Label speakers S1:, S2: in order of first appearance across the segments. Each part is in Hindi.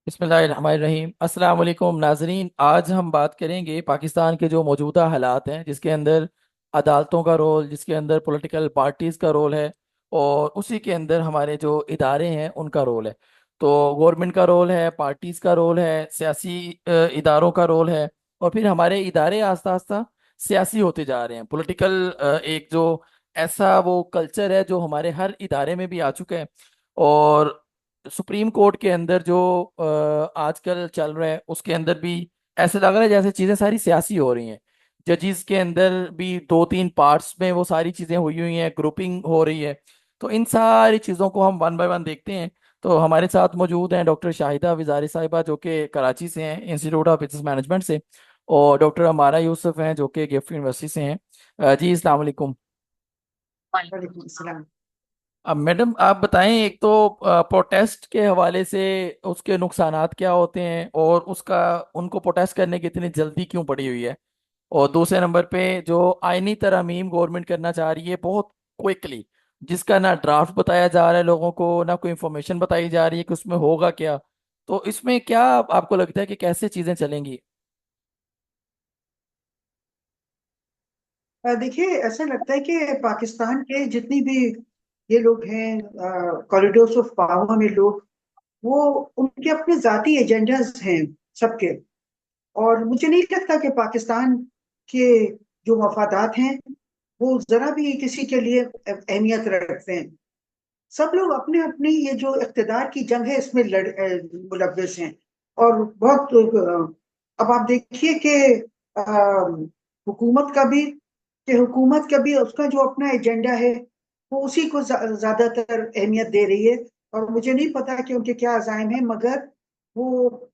S1: बिस्मिल्लाहिर्रहमानिर्रहीम। अस्सलाम वालेकुम नाजरीन। आज हम बात करेंगे पाकिस्तान के जो मौजूदा हालात हैं, जिसके अंदर अदालतों का रोल, जिसके अंदर पॉलिटिकल पार्टीज़ का रोल है, और उसी के अंदर हमारे जो इदारे हैं उनका रोल है। तो गवर्नमेंट का रोल है, पार्टीज़ का रोल है, सियासी इदारों का रोल है, और फिर हमारे इदारे आस्ता आस्ता सियासी होते जा रहे हैं। पॉलिटिकल एक जो ऐसा वो कल्चर है जो हमारे हर इदारे में भी आ चुका है। और सुप्रीम कोर्ट के अंदर जो आजकल चल रहा है उसके अंदर भी ऐसे लग रहा है जैसे चीजें सारी सियासी हो रही हैं। जजेस के अंदर भी दो तीन पार्ट्स में वो सारी चीजें हुई हुई हैं, ग्रुपिंग हो रही है। तो इन सारी चीजों को हम वन बाय वन देखते हैं। तो हमारे साथ मौजूद हैं डॉक्टर शाहिदा विजारी साहिबा, जो कि कराची से हैं, इंस्टीट्यूट ऑफ बिजनेस मैनेजमेंट से। और डॉक्टर अमारा यूसुफ हैं, जो कि गिफ्ट यूनिवर्सिटी से हैं। जी अस्सलाम वालेकुम।
S2: वालेकुम सलाम।
S1: अब मैडम आप बताएं, एक तो प्रोटेस्ट के हवाले से उसके नुकसानात क्या होते हैं, और उसका उनको प्रोटेस्ट करने की इतनी जल्दी क्यों पड़ी हुई है। और दूसरे नंबर पे जो आईनी तरमीम गवर्नमेंट करना चाह रही है बहुत क्विकली, जिसका ना ड्राफ्ट बताया जा रहा है लोगों को, ना कोई इंफॉर्मेशन बताई जा रही है कि उसमें होगा क्या। तो इसमें क्या आपको लगता है कि कैसे चीजें चलेंगी।
S2: देखिए, ऐसा लगता है कि पाकिस्तान के जितनी भी ये लोग हैं, कॉरिडोर्स ऑफ पावर में लोग, वो उनके अपने जाती एजेंडाज हैं सबके। और मुझे नहीं लगता कि पाकिस्तान के जो मफादात हैं वो जरा भी किसी के लिए अहमियत रखते हैं। सब लोग अपने अपनी ये जो इख्तिदार की जंग है इसमें मुलव्वस हैं। और बहुत अब आप देखिए कि हुकूमत का भी हुकूमत का भी उसका जो अपना एजेंडा है वो उसी को ज्यादातर अहमियत दे रही है। और मुझे नहीं पता कि उनके क्या अज़ाइम है, मगर वो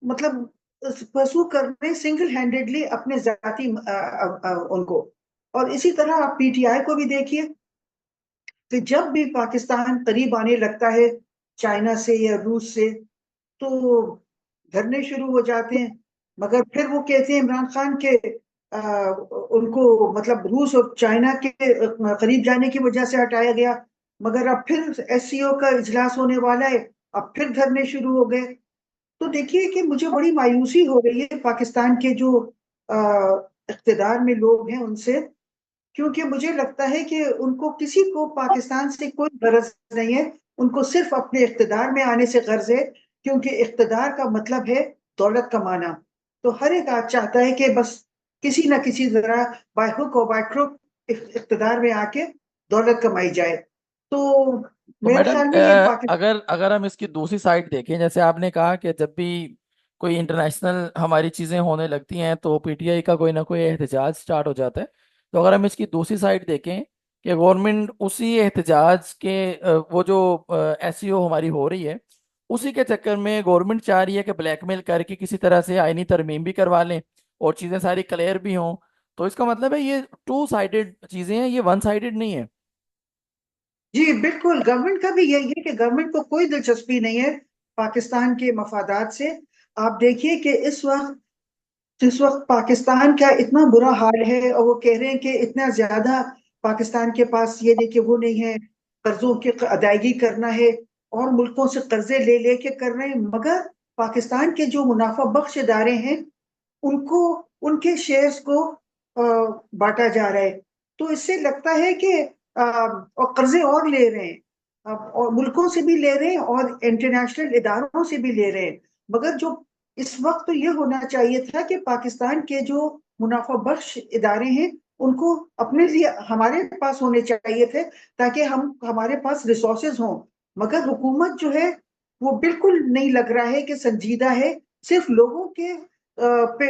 S2: मतलब परसू कर रहे सिंगल हैंडेडली अपने जाति उनको। और इसी तरह आप पीटीआई को भी देखिए कि जब भी पाकिस्तान करीब आने लगता है चाइना से या रूस से, तो धरने शुरू हो जाते हैं। मगर फिर वो कहते हैं इमरान खान के उनको मतलब रूस और चाइना के करीब जाने की वजह से हटाया गया। मगर अब फिर एससीओ का इजलास होने वाला है, अब फिर धरने शुरू हो गए। तो देखिए कि मुझे बड़ी मायूसी हो रही है पाकिस्तान के जो इख्तिदार में लोग हैं उनसे। क्योंकि मुझे लगता है कि उनको किसी को पाकिस्तान से कोई गरज नहीं है, उनको सिर्फ अपने इख्तिदार में आने से गर्ज है। क्योंकि इख्तिदार का मतलब है दौलत कमाना। तो हर एक आज चाहता है कि बस किसी न किसी तरह बाय हुक और बाय क्रुक इख्तिदार में आके दौलत कमाई जाए। तो
S1: तो
S2: मेरे
S1: मैडम
S2: ख्याल में ये पाकिस्तान।
S1: अगर अगर हम इसकी दूसरी साइड देखें, जैसे आपने कहा कि जब भी कोई इंटरनेशनल हमारी चीज़ें होने लगती हैं तो पीटीआई का कोई ना कोई एहतजाज स्टार्ट हो जाता है। तो अगर हम इसकी दूसरी साइड देखें कि गवर्नमेंट उसी एहतजाज के वो जो एसईओ हमारी हो रही है, उसी के चक्कर में गवर्नमेंट चाह रही है कि ब्लैकमेल करके किसी तरह से आईनी तरमीम भी करवा लें और चीज़ें सारी क्लियर भी हों। तो इसका मतलब है ये टू साइडेड चीज़ें हैं, ये वन साइडेड नहीं है।
S2: जी बिल्कुल, गवर्नमेंट का भी यही है कि गवर्नमेंट को कोई दिलचस्पी नहीं है पाकिस्तान के मफादात से। आप देखिए कि इस वक्त पाकिस्तान का इतना बुरा हाल है, और वो कह रहे हैं कि इतना ज्यादा पाकिस्तान के पास ये नहीं कि वो नहीं है, कर्जों की अदायगी करना है और मुल्कों से कर्जे ले लेके कर रहे हैं। मगर पाकिस्तान के जो मुनाफा बख्श इदारे हैं उनको उनके शेयर्स को बांटा जा रहा है। तो इससे लगता है कि और कर्जे और ले रहे हैं, और मुल्कों से भी ले रहे हैं और इंटरनेशनल इदारों से भी ले रहे हैं। मगर जो इस वक्त तो ये होना चाहिए था कि पाकिस्तान के जो मुनाफा बख्श इदारे हैं उनको अपने लिए हमारे पास होने चाहिए थे, ताकि हम हमारे पास रिसोर्सेज हों। मगर हुकूमत जो है वो बिल्कुल नहीं लग रहा है कि संजीदा है। सिर्फ लोगों के पे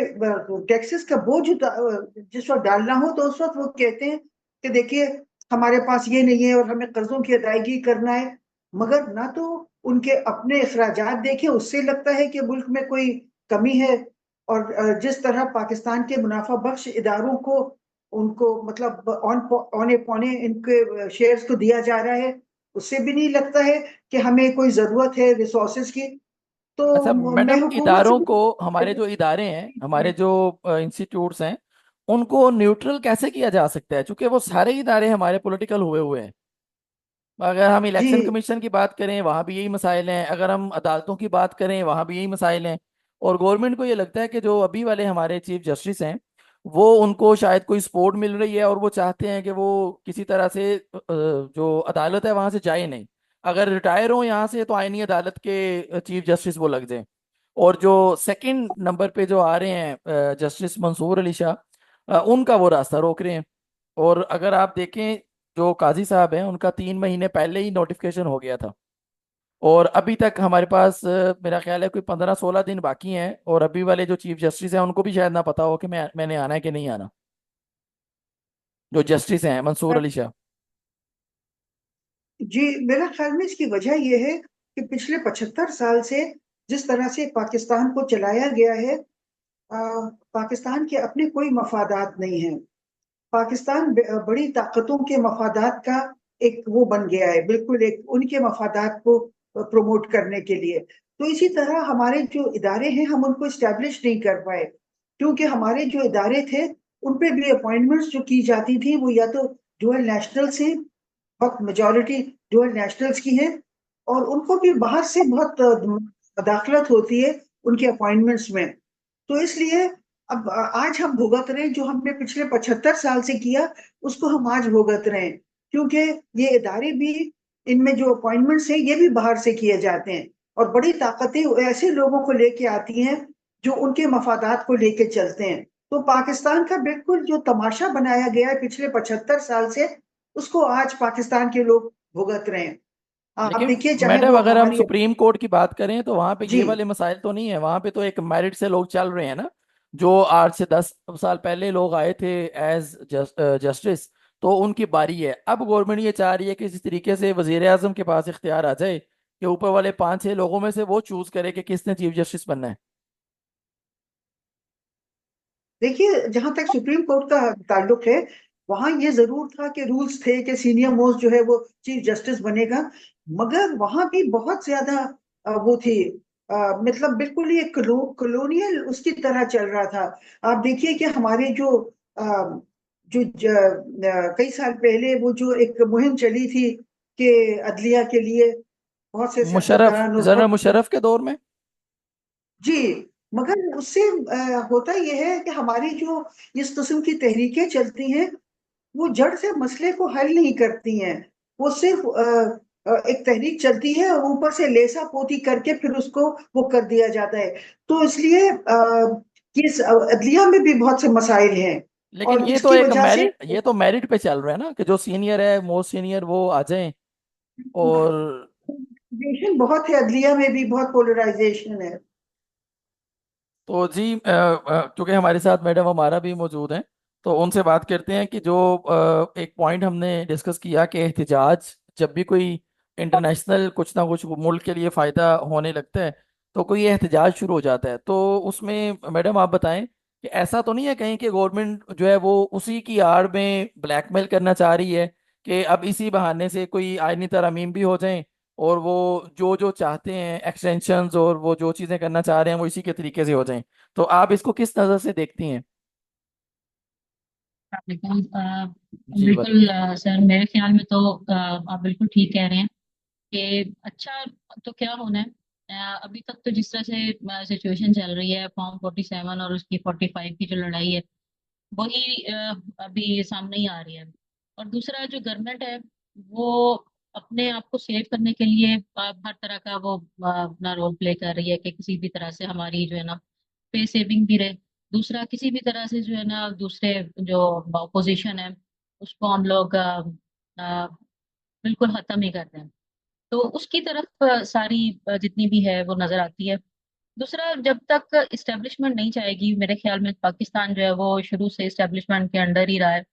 S2: टैक्सेस का बोझ जिस वक्त डालना हो तो उस वक्त वो कहते हैं कि देखिए हमारे पास ये नहीं है और हमें कर्जों की अदायगी करना है। मगर ना तो उनके अपने अखराजात देखें, उससे लगता है कि मुल्क में कोई कमी है। और जिस तरह पाकिस्तान के मुनाफा बख्श इदारों को उनको मतलब ऑन औने पौने इनके शेयर्स को दिया जा रहा है, उससे भी नहीं लगता है कि हमें कोई जरूरत है रिसोर्सेज की। तो
S1: अच्छा
S2: मैं
S1: मैडम,
S2: हुकूमत से
S1: इदारों को, हमारे जो इदारे हैं, हमारे जो इंस्टीट्यूट्स हैं, उनको न्यूट्रल कैसे किया जा सकता है, क्योंकि वो सारे इदारे हमारे पॉलिटिकल हुए हुए हैं। अगर हम इलेक्शन
S2: जी
S1: कमीशन की बात करें वहाँ भी यही मसाइल हैं, अगर हम अदालतों की बात करें वहाँ भी यही मसाइल हैं। और गवर्नमेंट को ये लगता है कि जो अभी वाले हमारे चीफ जस्टिस हैं वो उनको शायद कोई सपोर्ट मिल रही है, और वो चाहते हैं कि वो किसी तरह से जो अदालत है वहाँ से जाए नहीं। अगर रिटायर हो यहाँ से तो आईनी अदालत के चीफ जस्टिस वो लग जाए। और जो सेकंड नंबर पे जो आ रहे हैं जस्टिस मंसूर अली शाह, उनका वो रास्ता रोक रहे हैं। और अगर आप देखें जो काजी साहब हैं उनका 3 महीने पहले ही नोटिफिकेशन हो गया था, और अभी तक हमारे पास मेरा ख्याल है कोई 15-16 दिन बाकी हैं, और अभी वाले जो चीफ जस्टिस हैं उनको भी शायद ना पता हो कि मैंने आना है कि नहीं आना, जो जस्टिस हैं मंसूर अली शाह।
S2: जी, मेरा ख्याल में इसकी वजह यह है कि पिछले 75 साल से जिस तरह से पाकिस्तान को चलाया गया है, पाकिस्तान के अपने कोई मफादात नहीं है। पाकिस्तान बड़ी ताकतों के मफादात का एक वो बन गया है, बिल्कुल एक उनके मफादात को प्रमोट करने के लिए। तो इसी तरह हमारे जो इदारे हैं हम उनको इस्टेब्लिश नहीं कर पाए, क्योंकि हमारे जो इदारे थे उन पे भी अपॉइंटमेंट्स जो की जाती थी वो या तो डुअल नेशनल से, बहुत मेजोरिटी डुअल नेशनल्स की है, और उनको भी बाहर से बहुत दाखलत होती है उनके अपॉइंटमेंट्स में। तो इसलिए अब आज हम भुगत रहे हैं जो हमने पिछले 75 साल से किया, उसको हम आज भुगत रहे हैं, क्योंकि ये इदारे भी, इनमें जो अपॉइंटमेंट्स हैं ये भी बाहर से किए जाते हैं, और बड़ी ताकतें ऐसे लोगों को लेके आती हैं जो उनके मफादात को लेके चलते हैं। तो पाकिस्तान का बिल्कुल जो तमाशा बनाया गया है पिछले 75 साल से, उसको आज पाकिस्तान के लोग भुगत रहे हैं। आप
S1: लेकिन
S2: देखिए, चाहे
S1: मैडम
S2: वो
S1: अगर हम
S2: हमारी।
S1: सुप्रीम कोर्ट की बात करें तो वहां पे
S2: जी
S1: ये वाले मसाइल तो नहीं है, वहां पे तो एक मेरिट से लोग चल रहे हैं ना। जो 8 से 10 साल पहले लोग आए थे एज जस्टिस, तो उनकी बारी है। अब गवर्नमेंट ये चाह रही है कि इस तरीके से वजीर आजम के पास इख्तियार आ जाए कि ऊपर वाले 5-6 लोगों में से वो चूज करे कि किसने चीफ जस्टिस बनना है।
S2: देखिए, जहां तक सुप्रीम कोर्ट का ताल्लुक है, वहां ये जरूर था कि रूल्स थे कि सीनियर मोस्ट जो है वो चीफ जस्टिस बनेगा, मगर वहां भी बहुत ज्यादा वो थी, मतलब बिल्कुल ही एक कॉलोनियल उसकी तरह चल रहा था। आप देखिए कि हमारे जो कई साल पहले वो जो एक मुहिम चली थी कि अदलिया के लिए बहुत से
S1: मुशर्रफ,
S2: सियासतदान और
S1: जनरल
S2: बहुत।
S1: मुशर्रफ के दौर में।
S2: जी, मगर उससे होता यह है कि हमारी जो इस किस्म की तहरीकें चलती हैं वो जड़ से मसले को हल नहीं करती हैं। वो सिर्फ एक तहरीक चलती है और ऊपर से लेसा पोती करके फिर उसको वो कर दिया जाता है। तो इसलिए ये अदलिया में भी बहुत से मसाइल हैं,
S1: लेकिन
S2: और
S1: ये तो
S2: इसकी
S1: एक
S2: वजह से
S1: मेरिट, ये तो मेरिट पे चल रहा है ना कि जो सीनियर है, मोस्ट सीनियर, वो आ जाएं। और
S2: पोलराइजेशन बहुत है, अदलिया में भी बहुत पोलराइजेशन है।
S1: तो जी क्योंकि हमारे साथ मैडम हमारा भी मौजूद हैं, तो उनसे बात करते हैं कि जो एक पॉइंट हमने डिस्कस किया कि एहतजाज जब भी कोई इंटरनेशनल कुछ ना कुछ मुल्क के लिए फ़ायदा होने लगता है तो कोई एहतजाज शुरू हो जाता है। तो उसमें मैडम आप बताएं कि ऐसा तो नहीं है कहीं कि गवर्नमेंट जो है वो उसी की आड़ में ब्लैकमेल करना चाह रही है कि अब इसी बहाने से कोई आईनी तरमीम भी हो जाए, और वो जो जो चाहते हैं एक्सटेंशंस और वो जो चीज़ें करना चाह रहे हैं वो इसी के तरीके से हो जाएं। तो आप इसको किस नज़र से देखती हैं?
S3: बिल्कुल
S1: जी
S3: बिल्कुल
S1: वालेकुम।
S3: सर, मेरे ख्याल में तो आप बिल्कुल ठीक कह रहे हैं कि अच्छा तो क्या होना है। अभी तक तो जिस तरह से सिचुएशन चल रही है, फॉर्म 47 और उसकी 45 की जो लड़ाई है वही अभी सामने ही आ रही है। और दूसरा जो गवर्नमेंट है वो अपने आप को सेव करने के लिए हर तरह का वो अपना रोल प्ले कर रही है कि किसी भी तरह से हमारी जो है ना पे सेविंग भी रहे। दूसरा किसी भी तरह से जो है ना दूसरे जो ऑपोजिशन है उसको हम लोग बिल्कुल खत्म ही करते हैं। तो उसकी तरफ सारी जितनी भी है वो नजर आती है। दूसरा, जब तक इस्टेब्लिशमेंट नहीं चाहेगी, मेरे ख्याल में पाकिस्तान जो है वो शुरू से इस्टेब्लिशमेंट के अंडर ही रहा है।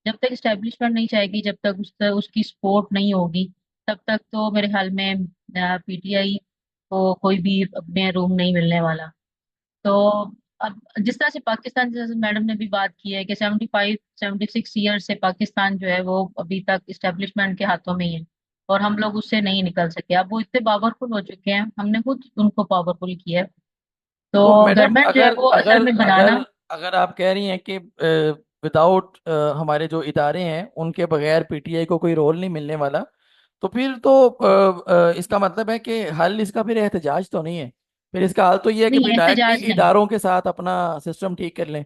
S3: जब तक इस्टेब्लिशमेंट नहीं चाहेगी, जब तक उसकी सपोर्ट नहीं होगी, तब तक तो मेरे ख्याल में पीटीआई को कोई भी अपने रूम नहीं मिलने वाला। तो अब जिस तरह से पाकिस्तान, जैसे मैडम ने भी बात की है कि 75-76 ईयर से पाकिस्तान जो है वो अभी तक इस्टेब्लिशमेंट के हाथों में ही है, और हम लोग उससे नहीं निकल सके। अब वो इतने पावरफुल हो चुके हैं, हमने खुद उनको पावरफुल किया है।
S1: तो
S3: तो
S1: मैडम
S3: गवर्नमेंट जो है
S1: अगर
S3: वो असल
S1: अगर
S3: में
S1: अगर
S3: बनाना।
S1: अगर आप कह रही हैं कि विदाउट हमारे जो इदारे हैं उनके बगैर पीटीआई को कोई रोल नहीं मिलने वाला, तो फिर तो इसका मतलब है कि हल इसका फिर एहतजाज तो नहीं है। फिर इसका हल तो ये है कि
S3: नहीं,
S1: भाई डायरेक्टली
S3: एहतजाज नहीं।
S1: इदारों के साथ अपना सिस्टम ठीक कर लें।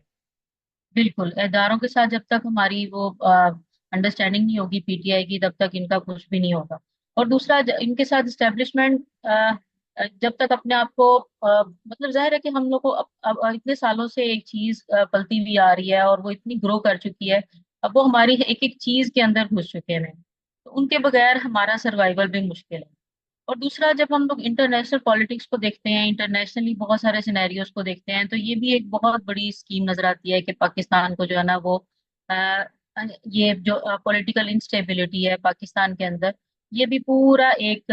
S3: बिल्कुल, इदारों के साथ जब तक हमारी वो अंडरस्टैंडिंग नहीं होगी पीटीआई की, तब तक इनका कुछ भी नहीं होगा। और दूसरा, इनके साथ इस्टेब्लिशमेंट जब तक अपने आप को मतलब जाहिर है कि हम लोग को अब इतने सालों से एक चीज पलती हुई आ रही है और वो इतनी ग्रो कर चुकी है। अब वो हमारी एक एक चीज के अंदर घुस चुके हैं, तो उनके बगैर हमारा सर्वाइवल भी मुश्किल है। और दूसरा, जब हम लोग इंटरनेशनल पॉलिटिक्स को देखते हैं, इंटरनेशनली बहुत सारे सिनेरियोज को देखते हैं, तो ये भी एक बहुत बड़ी स्कीम नजर आती है कि पाकिस्तान को जो है ना वो अ, ये जो पॉलिटिकल इंस्टेबिलिटी है पाकिस्तान के अंदर, ये भी पूरा एक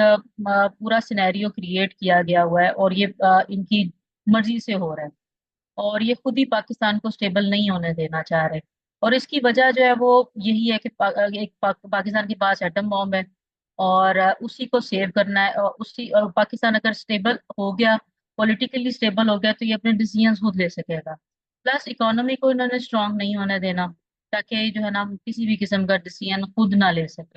S3: पूरा सिनेरियो क्रिएट किया गया हुआ है, और ये इनकी मर्जी से हो रहा है। और ये खुद ही पाकिस्तान को स्टेबल नहीं होने देना चाह रहे। और इसकी वजह जो है वो यही है कि पाकिस्तान के पास एटम बॉम्ब है, और उसी को सेव करना है। और पाकिस्तान अगर स्टेबल हो गया, पॉलिटिकली स्टेबल हो गया, तो ये अपने डिसीजंस खुद ले सकेगा। प्लस इकोनॉमी को इन्होंने स्ट्रांग नहीं होने देना, ताकि जो है ना हम किसी भी किस्म का डिसीजन खुद ना ले सके।